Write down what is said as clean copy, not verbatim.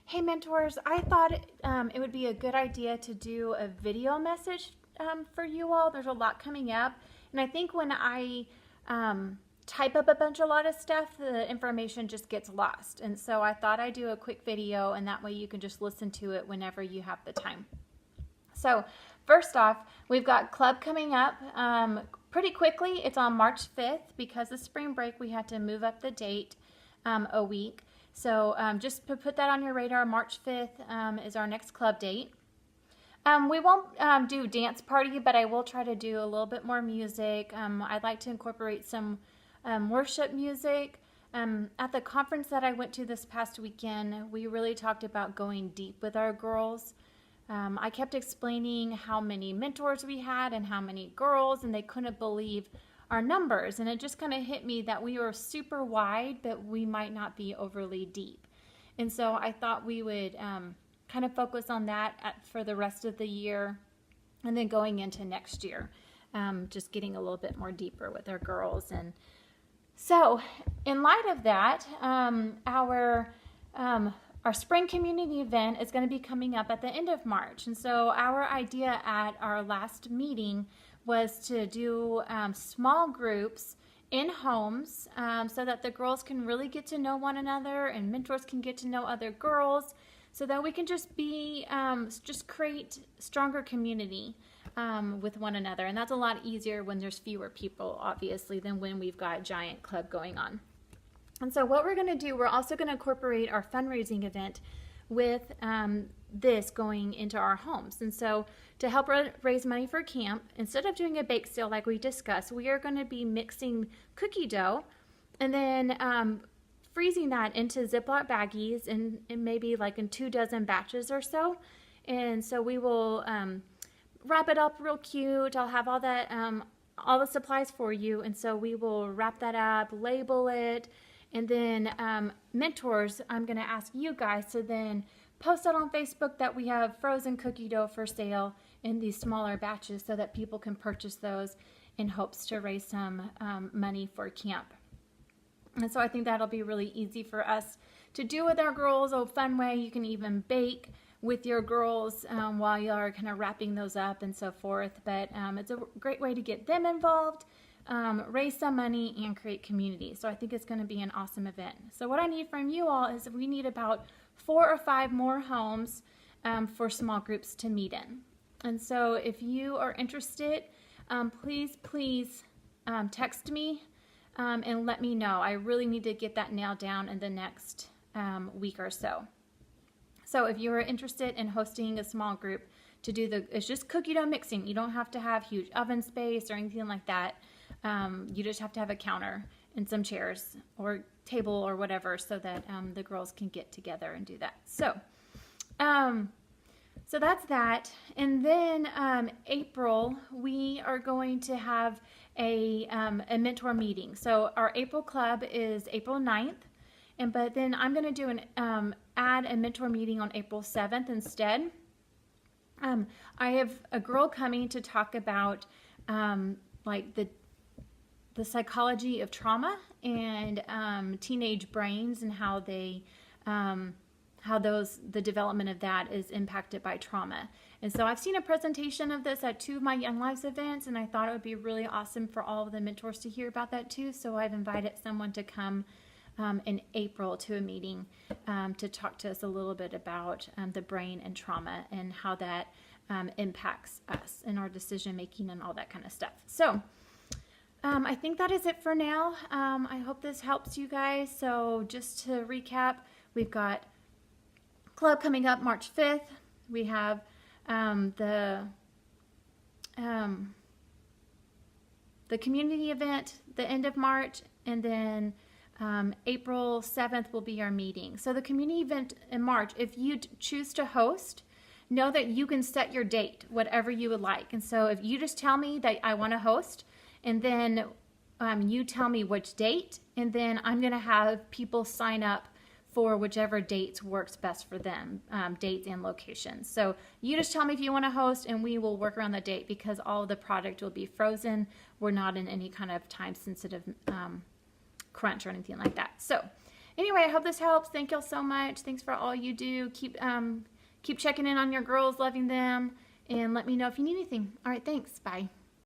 Hey mentors, I thought it would be a good idea to do a video message for you all. There's a lot coming up, and I think when I type up a lot of stuff, the information just gets lost. And so I thought I'd do a quick video, and that way you can just listen to it whenever you have the time. So first off, we've got club coming up pretty quickly. It's on March 5th. Because of spring break, we had to move up the date a week. So just to put that on your radar, March 5th is our next club date. We won't do dance party, but I will try to do a little bit more music. I'd like to incorporate some worship music. At the conference that I went to this past weekend, we really talked about going deep with our girls. I kept explaining how many mentors we had and how many girls, and they couldn't believe our numbers. And it just kind of hit me that we were super wide, but we might not be overly deep. And so I thought we would kind of focus on that for the rest of the year, and then going into next year, just getting a little bit more deeper with our girls. And so in light of that, our spring community event is going to be coming up at the end of March. And so our idea at our last meeting was to do small groups in homes so that the girls can really get to know one another and mentors can get to know other girls, so that we can just create stronger community with one another. And that's a lot easier when there's fewer people, obviously, than when we've got a giant club going on. And so what we're going to do, we're also going to incorporate our fundraising event with this going into our homes. And so to help raise money for camp, instead of doing a bake sale like we discussed, we are going to be mixing cookie dough and then freezing that into Ziploc baggies and maybe like in 24 batches or so. And so we will wrap it up real cute. I'll have all that, all the supplies for you. And so we will wrap that up, label it, and then mentors, I'm going to ask you guys to then post out on Facebook that we have frozen cookie dough for sale in these smaller batches so that people can purchase those in hopes to raise some money for camp. And so I think that'll be really easy for us to do with our girls. A fun way. You can even bake with your girls while you are kind of wrapping those up and so forth. But it's a great way to get them involved, raise some money, and create community. So I think it's going to be an awesome event. So what I need from you all is we need about 4 or 5 more homes for small groups to meet in. And so if you are interested, please text me and let me know. I really need to get that nailed down in the next week or so. So if you are interested in hosting a small group to do it's just cookie dough mixing. You don't have to have huge oven space or anything like that. You just have to have a counter and some chairs or table or whatever so that the girls can get together and do that. So that's that. And then April, we are going to have a mentor meeting. So our April club is April 9th. But then I'm going to do add a mentor meeting on April 7th instead. I have a girl coming to talk about like the psychology of trauma and teenage brains and how they the development of that is impacted by trauma. And so I've seen a presentation of this at 2 of my Young Lives events, and I thought it would be really awesome for all of the mentors to hear about that too. So I've invited someone to come in April to a meeting to talk to us a little bit about the brain and trauma and how that impacts us in our decision making and all that kind of stuff. So I think that is it for now. I hope this helps you guys. So just to recap, we've got club coming up March 5th. We have the community event the end of March, and then April 7th will be our meeting. So the community event in March, if you choose to host, know that you can set your date, whatever you would like. And so if you just tell me that I want to host, and then you tell me which date, and then I'm going to have people sign up for whichever dates works best for them, dates and locations. So you just tell me if you want to host, and we will work around the date because all of the product will be frozen. We're not in any kind of time-sensitive crunch or anything like that. So Anyway, I hope this helps. Thank y'all so much. Thanks for all you do. Keep checking in on your girls, loving them, and let me know if you need anything. All right, thanks. Bye.